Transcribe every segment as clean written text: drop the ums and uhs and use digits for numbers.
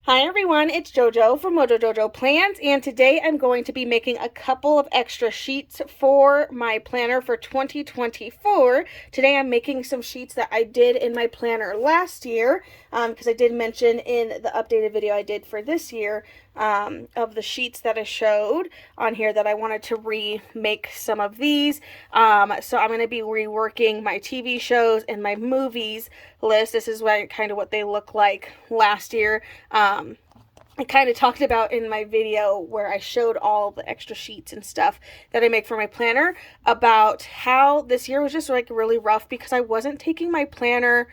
Hi everyone, it's JoJo from Mojo Jojo Plans, and today I'm going to be making a couple of extra sheets for my planner for 2024. Today I'm making some sheets that I did in my planner last year, because I did mention in the updated video I did for this year of the sheets that I showed on here that I wanted to remake some of these. So I'm going to be reworking my TV shows and my movies list. This is kind of what they look like last year. I kind of talked about in my video where I showed all the extra sheets and stuff that I make for my planner about how this year was just like really rough because I wasn't taking my planner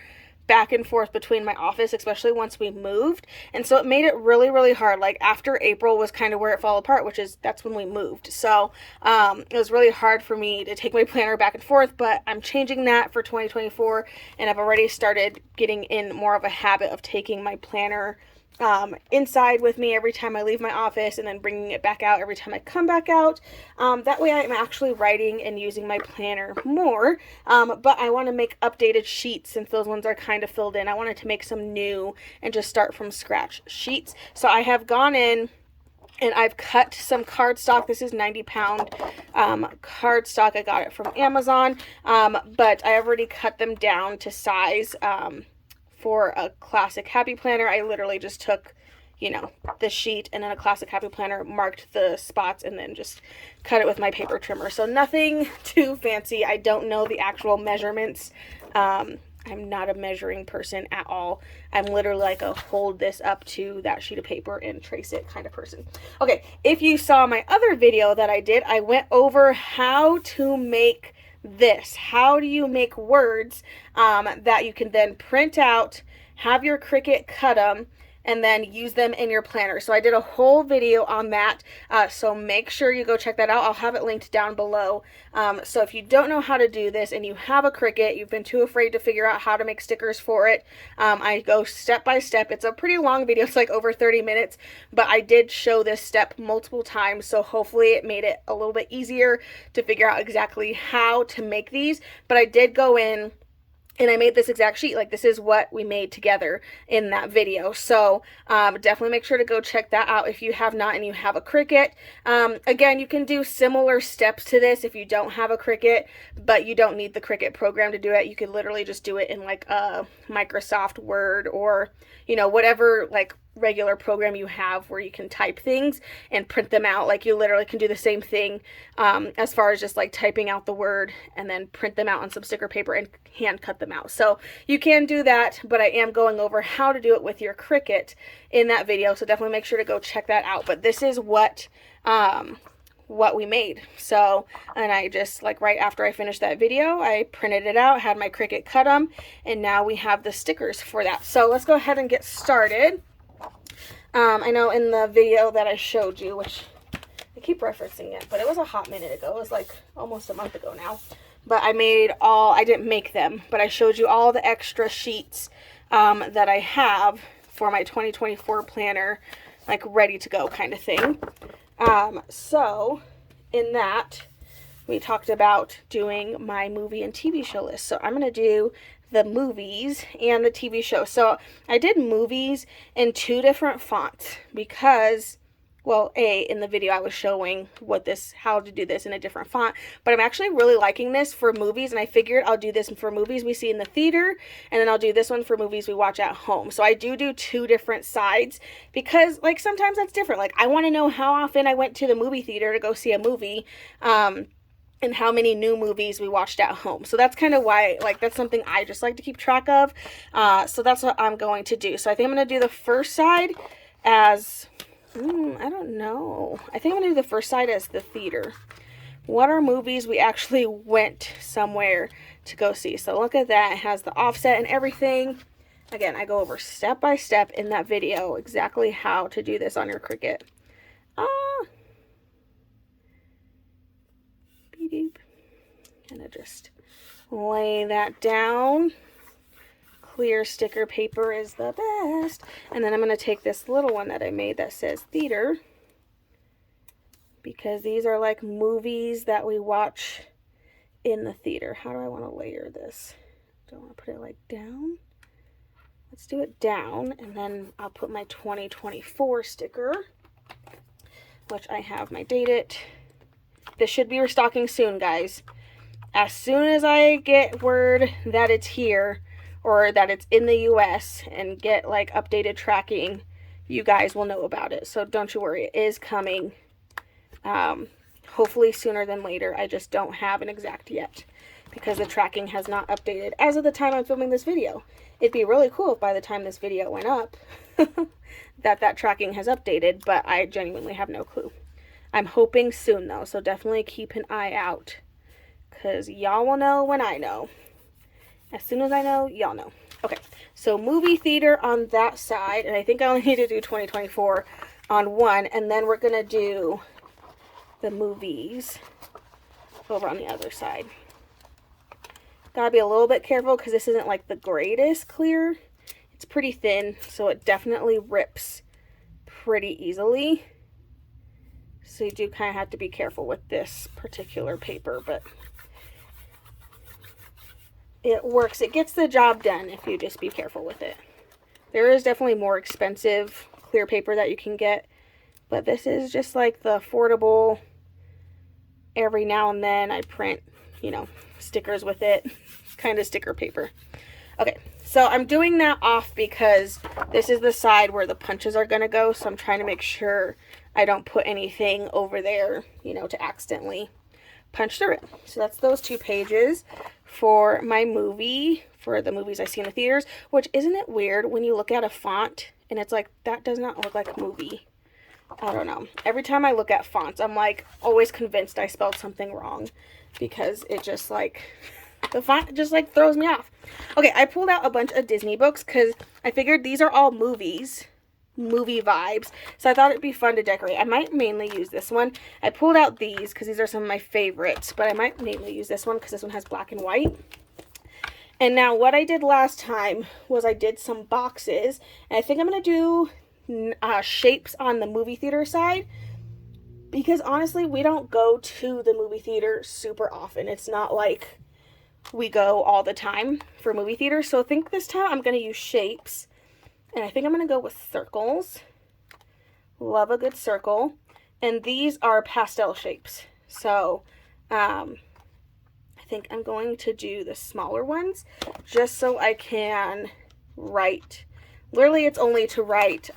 back and forth between my office, especially once we moved. And so it made it really, really hard. Like after April was kind of where it fell apart, which is that's when we moved. So it was really hard for me to take my planner back and forth, but I'm changing that for 2024. And I've already started getting in more of a habit of taking my planner inside with me every time I leave my office and then bringing it back out every time I come back out. That way I'm actually writing and using my planner more, but I want to make updated sheets since those ones are kind of filled in. I wanted to make some new and just start from scratch sheets. So I have gone in and I've cut some cardstock. This is 90-pound cardstock. I got it from Amazon, but I already cut them down to size. For a classic happy planner, I literally just took, the sheet and then a classic happy planner, marked the spots, and then just cut it with my paper trimmer. So nothing too fancy. I don't know the actual measurements. I'm not a measuring person at all. I'm literally like a hold this up to that sheet of paper and trace it kind of person. Okay, if you saw my other video that I did, I went over how to make this. How do you make words that you can then print out, have your Cricut cut them, and then use them in your planner. So I did a whole video on that, so make sure you go check that out. I'll have it linked down below. So if you don't know how to do this and you have a Cricut, you've been too afraid to figure out how to make stickers for it, I go step by step. It's a pretty long video, it's like over 30 minutes, but I did show this step multiple times, so hopefully it made it a little bit easier to figure out exactly how to make these. But I did go in and I made this exact sheet. Like, this is what we made together in that video. So definitely make sure to go check that out if you have not and you have a Cricut. Again, you can do similar steps to this if you don't have a Cricut, but you don't need the Cricut program to do it. You could literally just do it in like a Microsoft Word or, whatever like regular program you have where you can type things and print them out. Like, you literally can do the same thing as far as just like typing out the word and then print them out on some sticker paper and hand cut them out. So you can do that, but I am going over how to do it with your Cricut in that video, so definitely make sure to go check that out. But this is what we made. So, and I just, like, right after I finished that video, I printed it out, had my Cricut cut them, and now we have the stickers for that. So let's go ahead and get started. I know in the video that I showed you, which I keep referencing it, but it was a hot minute ago. It was like almost a month ago now. But I didn't make them, but I showed you all the extra sheets that I have for my 2024 planner, like ready to go kind of thing. So in that, we talked about doing my movie and TV show list. So I'm going to do the movies and the TV show. So I did movies in 2 different fonts because, well, in the video I was showing how to do this in a different font, but I'm actually really liking this for movies, and I figured I'll do this for movies we see in the theater, and then I'll do this one for movies we watch at home. So I do 2 different sides because, like, sometimes that's different. Like, I want to know how often I went to the movie theater to go see a movie, and how many new movies we watched at home. So that's kind of why, like, that's something I just like to keep track of. So that's what I'm going to do. So I think I'm going to do the first side as, I don't know. I think I'm going to do the first side as the theater. What are movies we actually went somewhere to go see? So look at that. It has the offset and everything. Again, I go over step by step in that video exactly how to do this on your Cricut. Gonna just lay that down. Clear sticker paper is the best. And then I'm going to take this little one that I made that says theater, because these are like movies that we watch in the theater. How do I want to layer this? Do I want to put it like down? let's do it down, and then I'll put my 2024 sticker, which I have my date it. This should be restocking soon, guys. As soon as I get word that it's here, or that it's in the US, and get like updated tracking, you guys will know about it. So don't you worry, it is coming. Hopefully sooner than later. I just don't have an exact yet because the tracking has not updated as of the time I'm filming this video. It'd be really cool if by the time this video went up that tracking has updated, but I genuinely have no clue. I'm hoping soon though, so definitely keep an eye out because y'all will know when I know. As soon as I know, y'all know. Okay, so movie theater on that side, and I think I only need to do 2024 on one, and then we're gonna do the movies over on the other side. Gotta be a little bit careful because this isn't like the greatest clear. It's pretty thin, so it definitely rips pretty easily. So you do kind of have to be careful with this particular paper, but it works. It gets the job done if you just be careful with it. There is definitely more expensive clear paper that you can get, but this is just like the affordable, every now and then I print, you know, stickers with it kind of sticker paper. Okay, so I'm doing that off because this is the side where the punches are going to go, so I'm trying to make sure I don't put anything over there, you know, to accidentally punch through it. So that's those 2 pages for my movie, for the movies I see in the theaters, which isn't it weird when you look at a font and it's like, that does not look like a movie. I don't know. Every time I look at fonts, I'm like always convinced I spelled something wrong because it just like, the font just like throws me off. Okay, I pulled out a bunch of Disney books because I figured these are all movies, movie vibes. So I thought it'd be fun to decorate. I might mainly use this one. I pulled out these because these are some of my favorites, but I might mainly use this one because this one has black and white. And now what I did last time was I did some boxes, and I think I'm going to do shapes on the movie theater side because honestly we don't go to the movie theater super often. It's not like we go all the time for movie theater, so I think this time I'm going to use shapes, and I think I'm going to go with circles. Love a good circle, and these are pastel shapes, so I think I'm going to do the smaller ones just so I can write. Literally, it's only to write,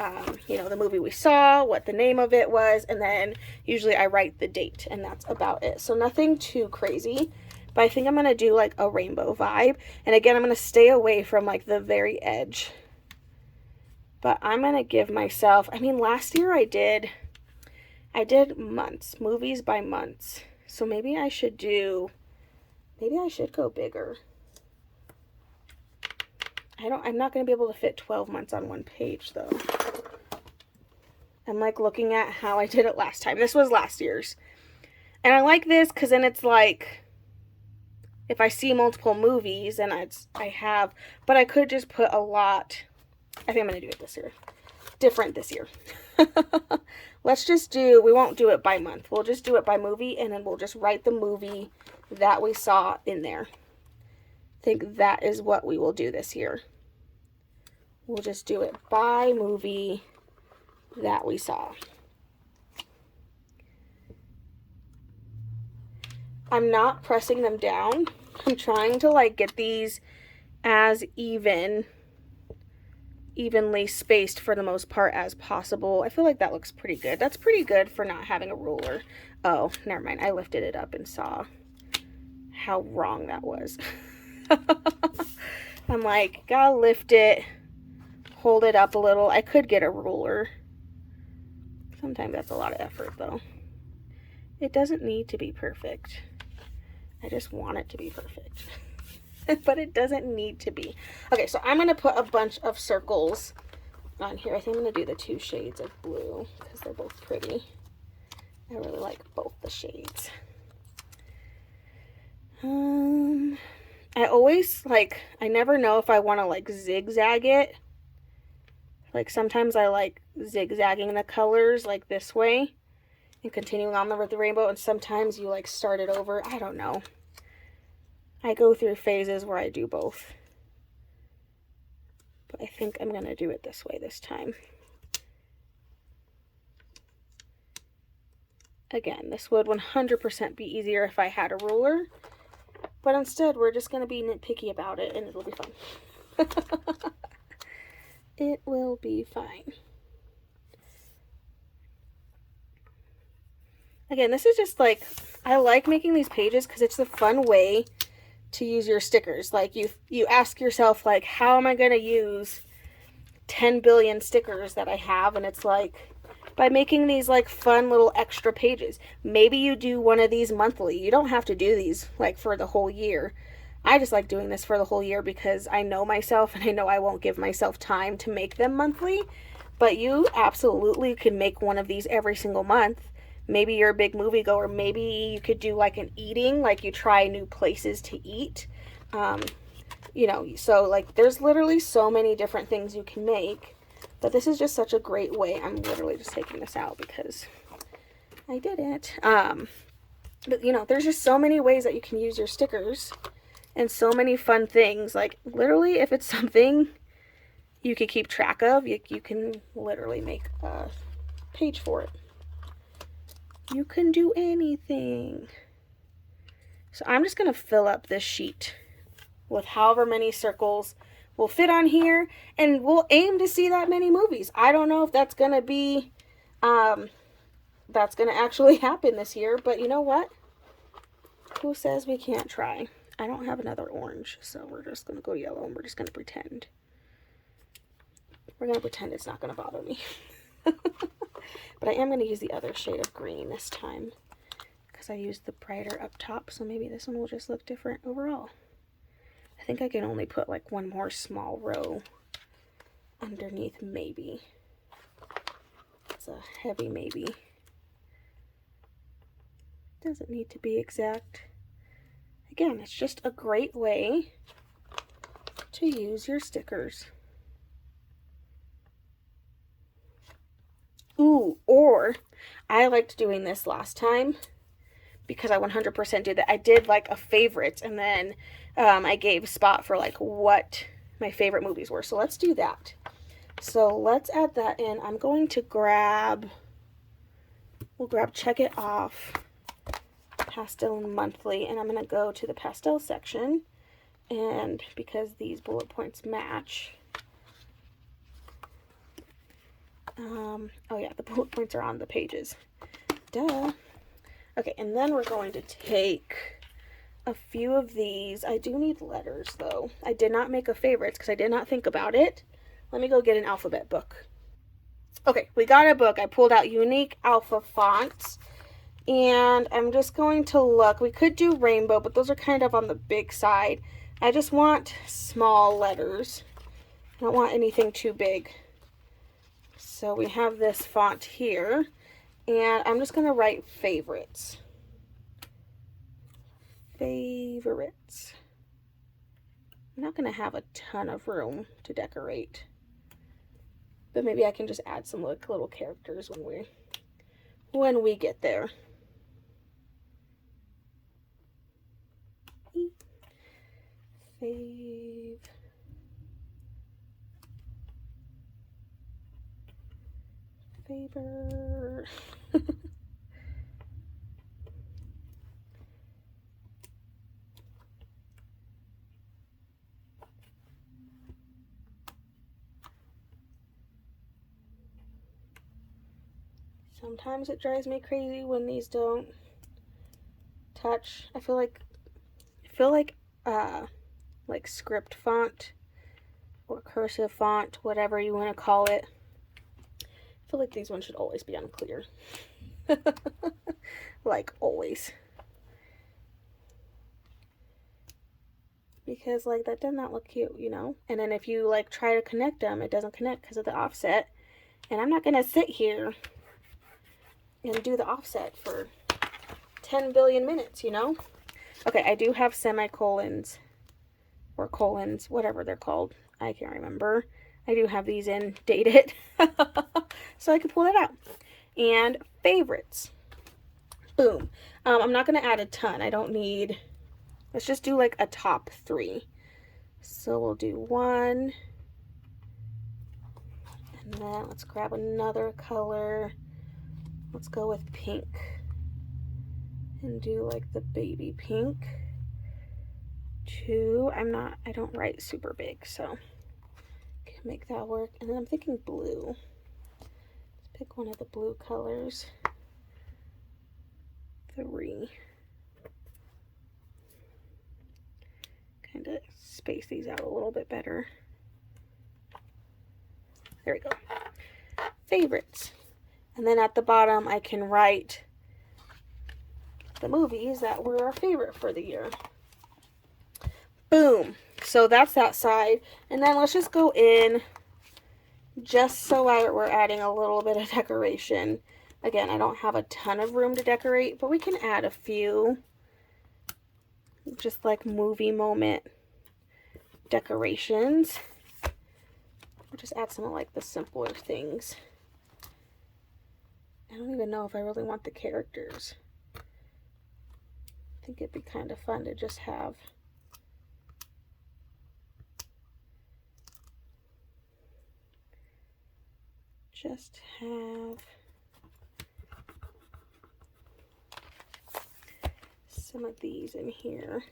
you know, the movie we saw, what the name of it was, and then usually I write the date, and that's about it. So nothing too crazy, but I think I'm going to do like a rainbow vibe. And again, I'm going to stay away from like the very edge. But I'm going to give myself, I mean, last year I did months, movies by months. So maybe I should go bigger. I'm not going to be able to fit 12 months on one page though. I'm like looking at how I did it last time. This was last year's. And I like this because then it's like, if I see multiple movies and but I could just put a lot. I think I'm going to do it this year. Different this year. We won't do it by month. We'll just do it by movie, and then we'll just write the movie that we saw in there. I think that is what we will do this year. We'll just do it by movie that we saw. I'm not pressing them down. I'm trying to like get these as evenly spaced for the most part as possible. I feel like that looks pretty good. That's pretty good for not having a ruler. Oh, never mind. I lifted it up and saw how wrong that was. I'm like, gotta lift it, hold it up a little. I could get a ruler. Sometimes that's a lot of effort though. It doesn't need to be perfect. I just want it to be perfect. But it doesn't need to be. Okay, so I'm going to put a bunch of circles on here. I think I'm going to do the 2 shades of blue because they're both pretty. I really like both the shades. I always like, I never know if I want to like zigzag it. Like sometimes I like zigzagging the colors like this way and continuing on with the rainbow, and sometimes you like start it over. I don't know. I go through phases where I do both. but I think I'm going to do it this way this time. Again, this would 100% be easier if I had a ruler, but instead we're just going to be nitpicky about it and it'll be fun. It will be fine. Again, this is just like, I like making these pages because it's a fun way to use your stickers. Like you ask yourself, like, how am I going to use 10 billion stickers that I have? And it's like, by making these like fun little extra pages. Maybe you do one of these monthly. You don't have to do these like for the whole year. I just like doing this for the whole year because I know myself and I know I won't give myself time to make them monthly. But you absolutely can make one of these every single month. Maybe you're a big moviegoer. Maybe you could do like an eating, like you try new places to eat. You know, so like there's literally so many different things you can make. But this is just such a great way. I'm literally just taking this out because I did it. But you know, there's just so many ways that you can use your stickers and so many fun things. Like literally, if it's something you could keep track of, you can literally make a page for it. You can do anything. So I'm just going to fill up this sheet with however many circles will fit on here, and we'll aim to see that many movies. I don't know if that's going to be, that's going to actually happen this year, but you know what? Who says we can't try? I don't have another orange, so we're just going to go yellow, and we're just going to pretend. We're going to pretend it's not going to bother me. But I am going to use the other shade of green this time because I used the brighter up top, so maybe this one will just look different overall. I think I can only put like one more small row underneath, maybe. It's a heavy maybe. Doesn't need to be exact. Again, it's just a great way to use your stickers. Ooh, or I liked doing this last time because I 100% did that. I did like a favorites, and then I gave spot for like what my favorite movies were. So let's do that. So let's add that in. I'm going to grab, we'll grab Check It Off, Pastel Monthly, and I'm going to go to the pastel section. And because these bullet points match, oh yeah, the bullet points are on the pages. Duh. Okay, and then we're going to take a few of these. I do need letters, though. I did not make a favorites because I did not think about it. Let me go get an alphabet book. Okay, we got a book. I pulled out Unique Alpha Fonts, and I'm just going to look. We could do rainbow, but those are kind of on the big side. I just want small letters. I don't want anything too big. So we have this font here, and I'm just going to write favorites. Favorites. I'm not going to have a ton of room to decorate, but maybe I can just add some like little characters when we get there. Favor. Sometimes it drives me crazy when these don't touch. I feel like script font or cursive font, whatever you want to call it. I feel like these ones should always be unclear. Like always. Because like that does not look cute, you know? And then if you like try to connect them, it doesn't connect because of the offset. And I'm not going to sit here and do the offset for 10 billion minutes, you know? Okay, I do have semicolons or colons, whatever they're called. I can't remember. I do have these in dated, so I can pull it out. And favorites. Boom. I'm not going to add a ton. I don't need, let's just do like a top 3. So we'll do 1, And then let's grab another color. Let's go with pink and do like the baby pink. 2. I don't write super big, so can make that work. And then I'm thinking blue. Let's pick one of the blue colors. 3. Kind of space these out a little bit better. There we go. Favorites. And then at the bottom I can write the movies that were our favorite for the year. Boom. So that's that side. And then let's just go in just so we're adding a little bit of decoration. Again, I don't have a ton of room to decorate, but we can add a few just like movie moment decorations. We'll just add some of like the simpler things. I don't even know if I really want the characters. I think it'd be kind of fun to just have some of these in here.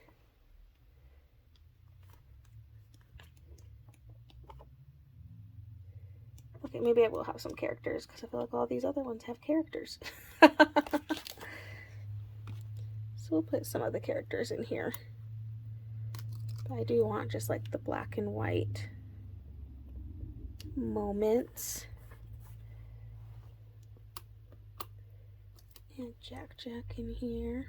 Okay, maybe I will have some characters because I feel like all these other ones have characters. So we'll put some of the characters in here. But I do want just like the black and white moments. And Jack in here.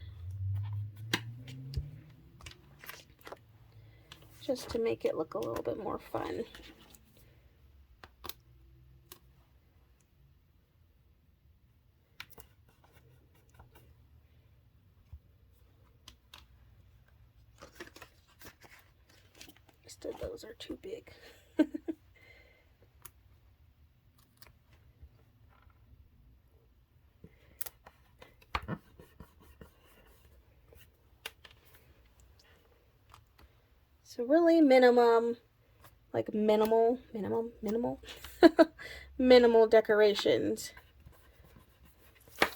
Just to make it look a little bit more fun. Those are too big. So really minimal minimal decorations.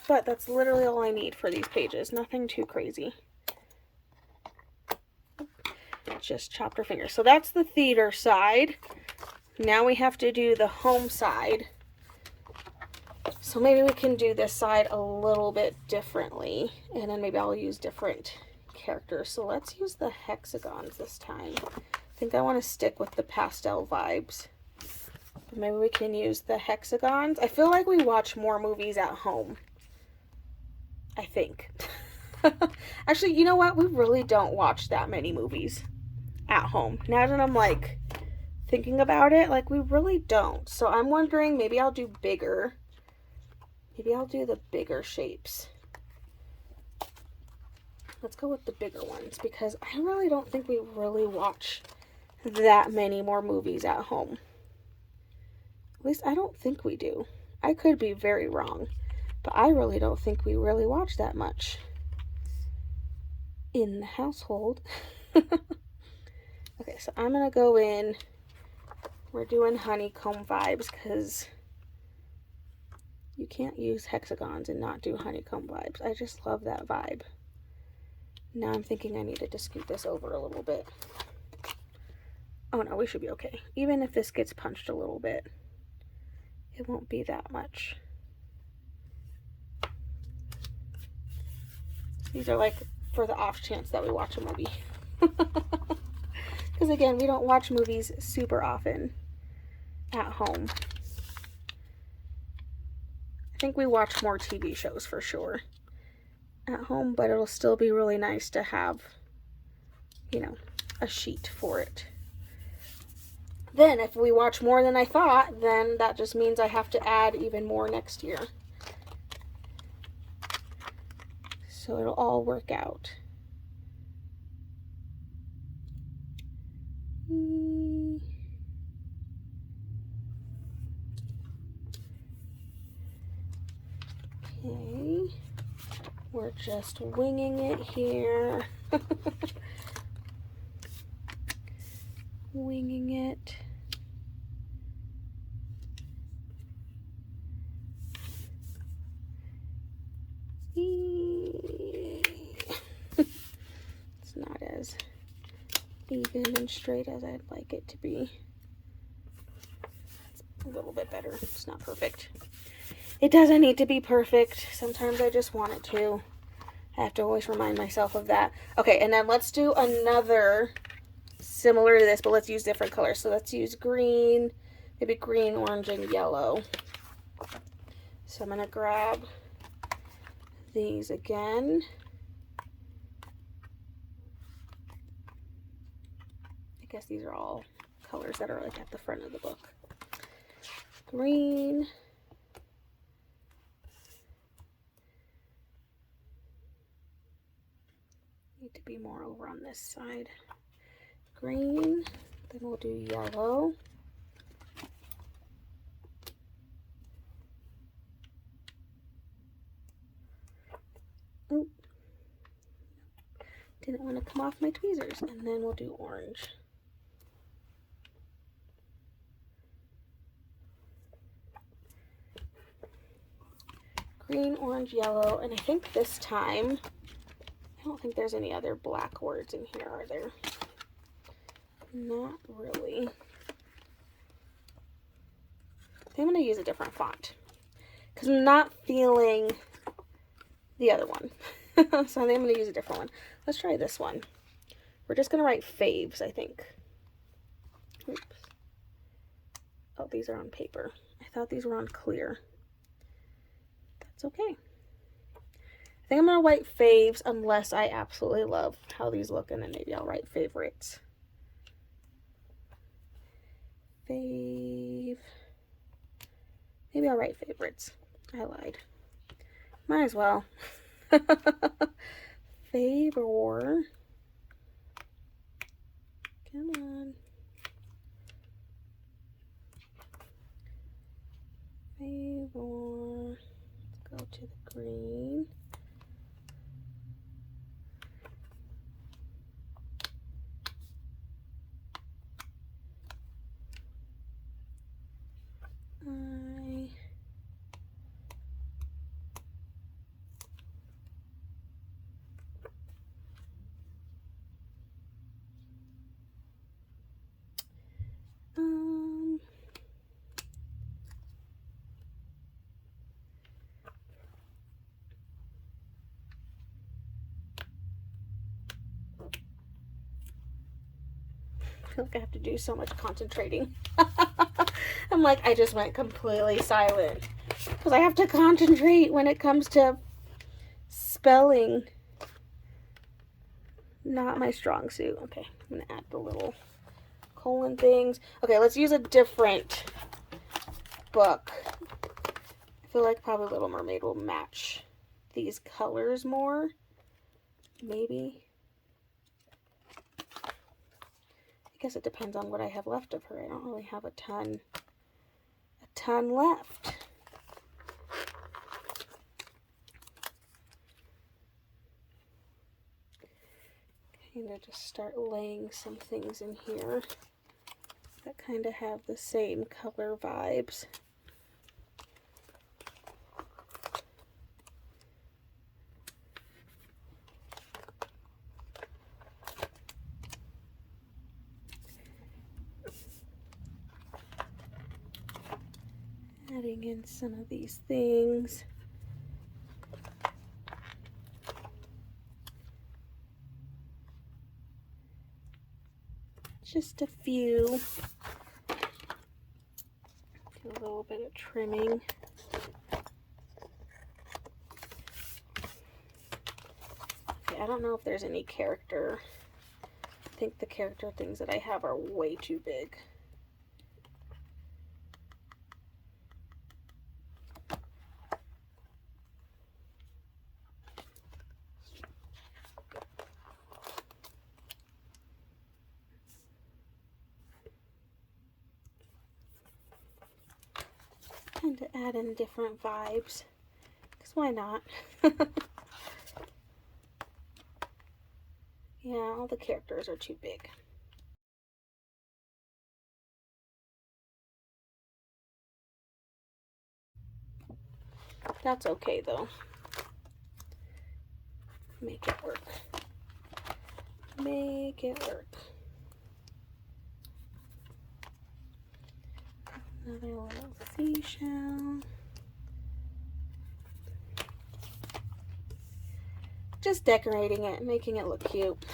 But that's literally all I need for these pages. Nothing too crazy. Just chopped her fingers. So that's the theater side. Now we have to do the home side. So maybe we can do this side a little bit differently, and then maybe I'll use different characters. So let's use the hexagons this time. I think I want to stick with the pastel vibes. But maybe we can use the hexagons. I feel like we watch more movies at home. I think. Actually, you know what? We really don't watch that many movies at home. Now that I'm like thinking about it, like we really don't. So I'm wondering, maybe I'll do bigger. Maybe I'll do the bigger shapes. Let's go with the bigger ones because I really don't think we really watch that many more movies at home. At least I don't think we do. I could be very wrong, but I really don't think we really watch that much in the household. Okay, so I'm gonna go in. We're doing honeycomb vibes because you can't use hexagons and not do honeycomb vibes. I just love that vibe. Now I'm thinking I needed to scoot this over a little bit. Oh no, we should be okay. Even if this gets punched a little bit, it won't be that much. These are like for the off chance that we watch a movie. Because again, we don't watch movies super often at home. I think we watch more TV shows for sure at home, but it'll still be really nice to have, you know, a sheet for it. Then if we watch more than I thought, then that just means I have to add even more next year. So it'll all work out. Okay, we're just winging it here. Winging it. and straight as I'd like it to be. It's a little bit better. It's not perfect. It doesn't need to be perfect. Sometimes I just want it to. I have to always remind myself of that. Okay, and then let's do another similar to this, but let's use different colors. So let's use green, maybe green, orange, and yellow. So I'm going to grab these again. I guess these are all colors that are like at the front of the book. Green. Need to be more over on this side. Green. Then we'll do yellow. Oh, didn't want to come off my tweezers. And then we'll do orange. Green, orange, yellow, and I think this time, I don't think there's any other black words in here, are there? Not really. I think I'm going to use a different font because I'm not feeling the other one. So I think I'm going to use a different one. Let's try this one. We're just going to write faves, I think. Oops. Oh, these are on paper. I thought these were on clear. That's okay. I think I'm going to write faves unless I absolutely love how these look, and then maybe I'll write favorites. Fave. Maybe I'll write favorites. I lied. Might as well. Favor. Come on. Favor. Let's go to the green. I feel like I have to do so much concentrating. I'm like, I just went completely silent because I have to concentrate when it comes to spelling. Not my strong suit. Okay, I'm gonna add the little colon things. Okay, let's use a different book. I feel like probably Little Mermaid will match these colors more. Maybe. I guess it depends on what I have left of her. I don't really have a ton left. Kind of just start laying some things in here that kind of have the same color vibes. Adding in some of these things. Just a few. Do a little bit of trimming. Okay, I don't know if there's any character. I think the character things that I have are way too big. And to add in different vibes, because why not? Yeah, all the characters are too big. That's okay though. Make it work. Make it work. Another little seashell. Just decorating it, making it look cute.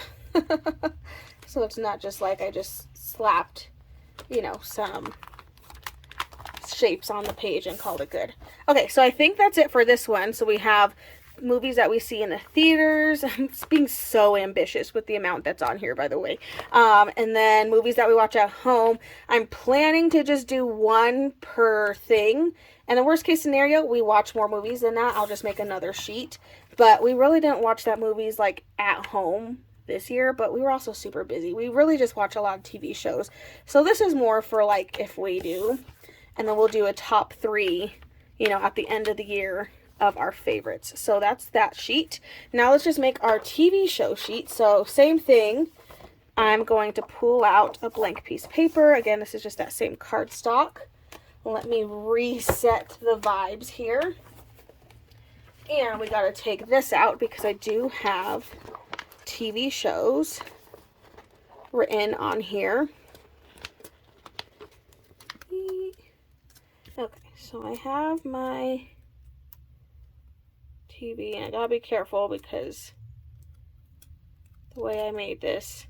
So it's not just like I just slapped, you know, some shapes on the page and called it good. Okay, so I think that's it for this one. So we have movies that we see in the theaters. I'm being so ambitious with the amount that's on here, by the way. And then movies that we watch at home. I'm planning to just do one per thing. And the worst case scenario, we watch more movies than that. I'll just make another sheet. But we really didn't watch that movies like at home this year, but we were also super busy. We really just watch a lot of TV shows. So this is more for like if we do. And then we'll do a top 3, you know, at the end of the year of our favorites. So that's that sheet. Now let's just make our TV show sheet. So same thing. I'm going to pull out a blank piece of paper. Again, this is just that same cardstock. Let me reset the vibes here. And we got to take this out because I do have TV shows written on here. Okay, so I have my TV, and I gotta be careful because the way I made this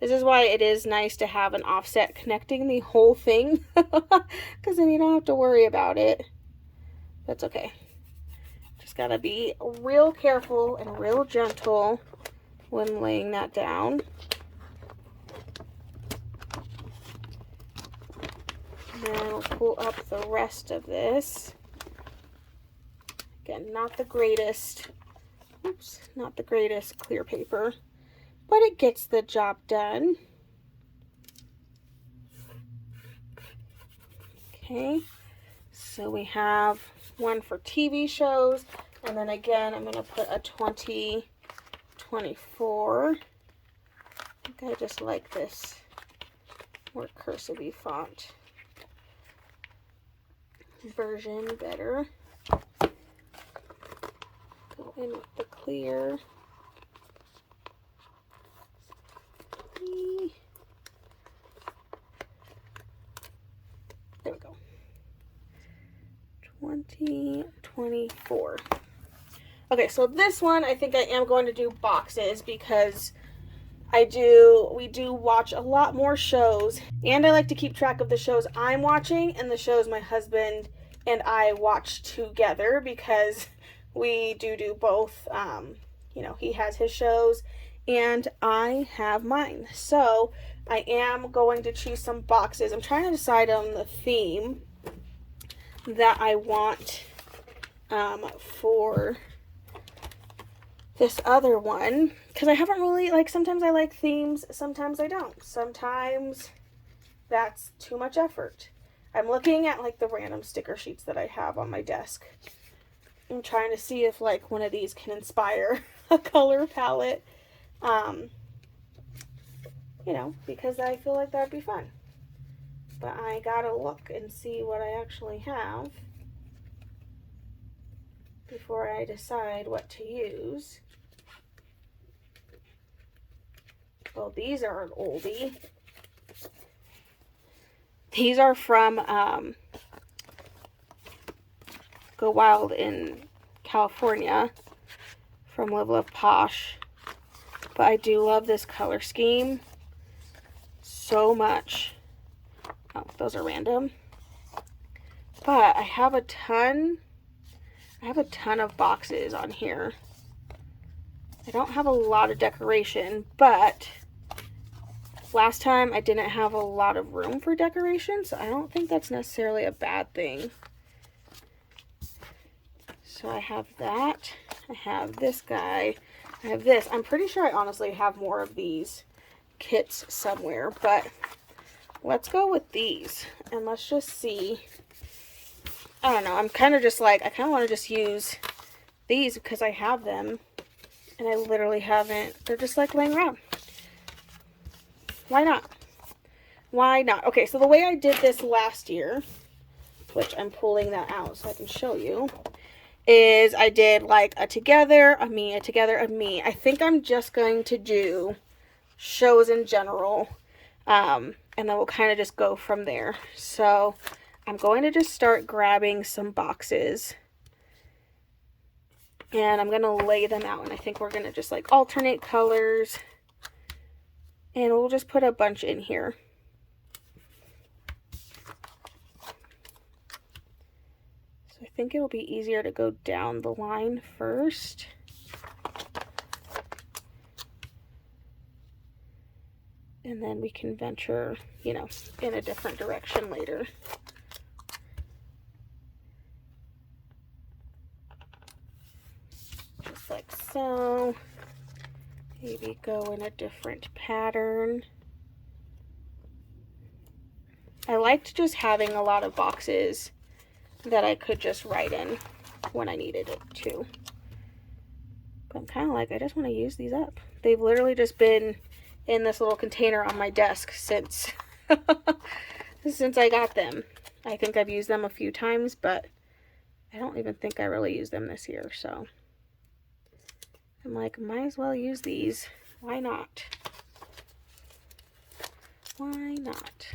is why it is nice to have an offset connecting the whole thing, because then you don't have to worry about it. That's okay. Just gotta be real careful and real gentle when laying that down. Then we'll pull up the rest of this. Again, not the greatest, oops, not the greatest clear paper, but it gets the job done. Okay, so we have one for TV shows, and then again, I'm going to put a 2024. I think I just like this more cursive-y font version better. Go in with the clear. There we go. 2024. Okay, so this one I think I am going to do boxes because we do watch a lot more shows, and I like to keep track of the shows I'm watching and the shows my husband and I watch together because we do both. You know, he has his shows and I have mine. So I am going to choose some boxes. I'm trying to decide on the theme that I want for this other one, because I haven't really, like, sometimes I like themes, sometimes I don't. Sometimes that's too much effort. I'm looking at like the random sticker sheets that I have on my desk. I'm trying to see if like one of these can inspire a color palette, you know, because I feel like that'd be fun. But I gotta look and see what I actually have before I decide what to use. Well, these are an oldie. These are from Go Wild in California from Live Love Posh. But I do love this color scheme so much. Oh, those are random. But I have a ton of boxes on here. I don't have a lot of decoration, but last time I didn't have a lot of room for decoration, so I don't think that's necessarily a bad thing. So I have that. I have this guy. I have this. I'm pretty sure I honestly have more of these kits somewhere, but let's go with these and let's just see. I don't know. I'm kind of just like, I kind of want to just use these because I have them and I literally haven't. They're just like laying around. Why not? Why not? Okay, so the way I did this last year, which I'm pulling that out so I can show you, is I did like a together, a me, a together, a me. I think I'm just going to do shows in general, and then we'll kind of just go from there. So I'm going to just start grabbing some boxes and I'm going to lay them out, and I think we're going to just like alternate colors, and we'll just put a bunch in here. So I think it'll be easier to go down the line first. And then we can venture, you know, in a different direction later. Just like so. Maybe go in a different pattern. I liked just having a lot of boxes that I could just write in when I needed it to. But I'm kind of like, I just want to use these up. They've literally just been in this little container on my desk since since I got them. I think I've used them a few times, but I don't even think I really used them this year, so I'm like, might as well use these. Why not? Why not?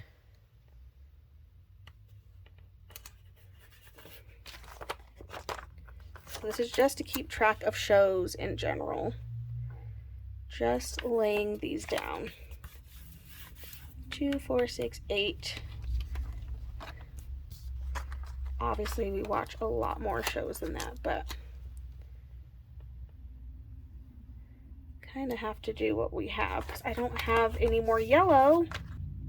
So this is just to keep track of shows in general. Just laying these down. 2, 4, 6, 8. Obviously, we watch a lot more shows than that, but kind of have to do what we have, because I don't have any more yellow,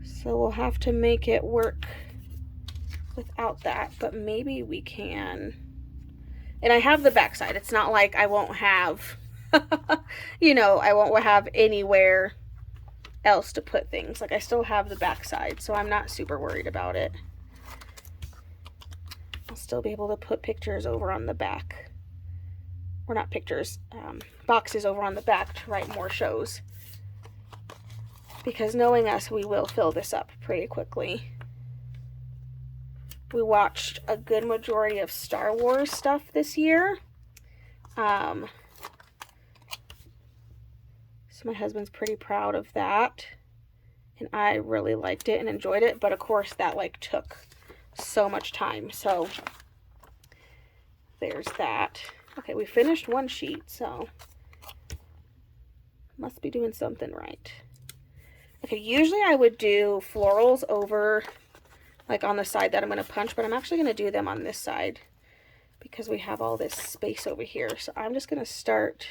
so we'll have to make it work without that, but maybe we can. And I have the backside. It's not like I won't have you know, I won't have anywhere else to put things. Like, I still have the backside, so I'm not super worried about it. I'll still be able to put pictures over on the back. Or not pictures, boxes over on the back to write more shows. Because knowing us, we will fill this up pretty quickly. We watched a good majority of Star Wars stuff this year. So my husband's pretty proud of that, and I really liked it and enjoyed it, but of course that like took so much time, so there's that. Okay, we finished one sheet, so must be doing something right. Okay, usually I would do florals over like on the side that I'm going to punch, but I'm actually going to do them on this side because we have all this space over here. So I'm just going to start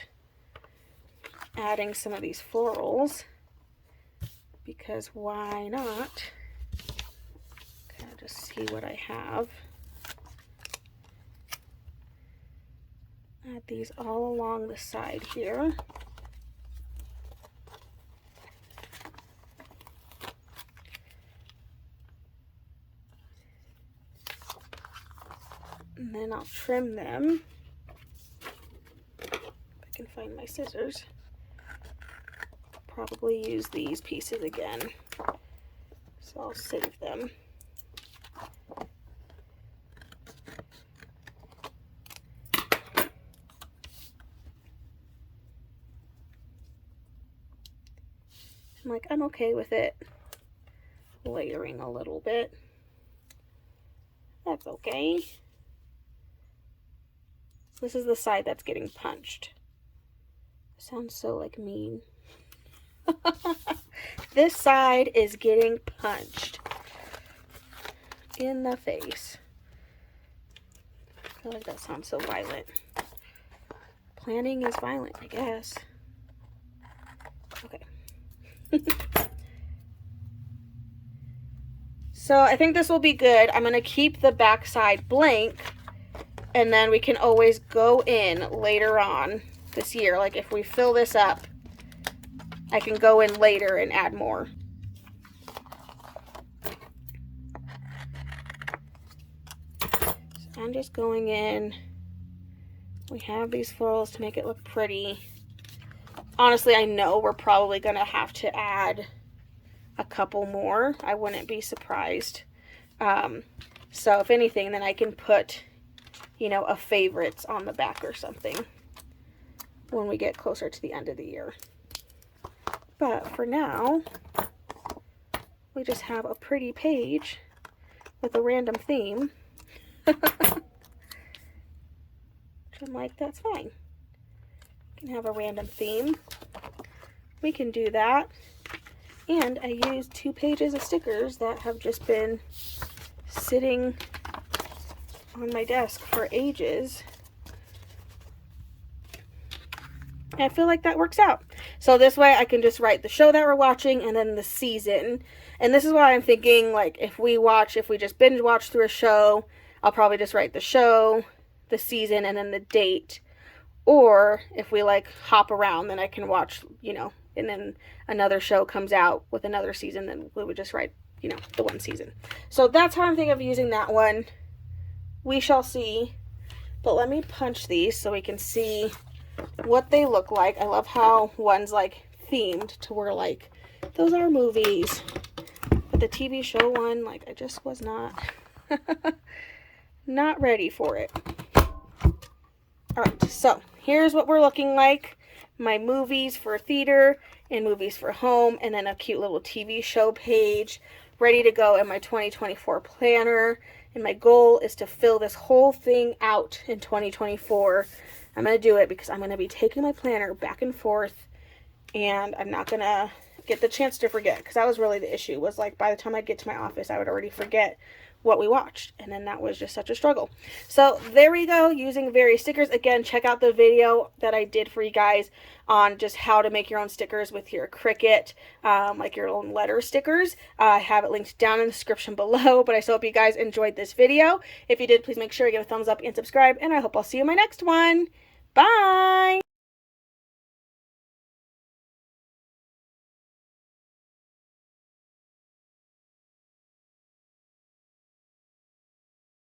adding some of these florals, because why not? Kind of just see what I have. Add these all along the side here. And then I'll trim them. If I can find my scissors. Probably use these pieces again, so I'll save them. I'm like, I'm okay with it layering a little bit. That's okay. This is the side that's getting punched. Sounds so like mean. This side is getting punched in the face. I feel like that sounds so violent. Planning is violent, I guess. Okay. So I think this will be good. I'm going to keep the back side blank, and then we can always go in later on this year. Like if we fill this up, I can go in later and add more. So I'm just going in. We have these florals to make it look pretty. Honestly, I know we're probably going to have to add a couple more. I wouldn't be surprised. So if anything, then I can put, you know, a favorites on the back or something when we get closer to the end of the year. But for now, we just have a pretty page with a random theme. Which I'm like, that's fine. You can have a random theme. We can do that. And I used 2 pages of stickers that have just been sitting on my desk for ages. And I feel like that works out. So this way I can just write the show that we're watching and then the season. And this is why I'm thinking, like, if we just binge watch through a show, I'll probably just write the show, the season, and then the date. Or if we like hop around, then I can watch, you know, and then another show comes out with another season, then we would just write, you know, the one season. So that's how I'm thinking of using that one. We shall see. But let me punch these so we can see what they look like. I love how one's like themed to where like those are movies. But the TV show one, like I just was not not ready for it. Alright, so here's what we're looking like. My movies for theater and movies for home, and then a cute little TV show page ready to go in my 2024 planner. And my goal is to fill this whole thing out in 2024. I'm going to do it because I'm going to be taking my planner back and forth, and I'm not going to get the chance to forget, because that was really the issue, was like by the time I get to my office I would already forget what we watched, and then that was just such a struggle. So there we go, using various stickers. Again, check out the video that I did for you guys on just how to make your own stickers with your Cricut, like your own letter stickers. I have it linked down in the description below, but I so hope you guys enjoyed this video. If you did, please make sure you give a thumbs up and subscribe, and I hope I'll see you in my next one. Bye!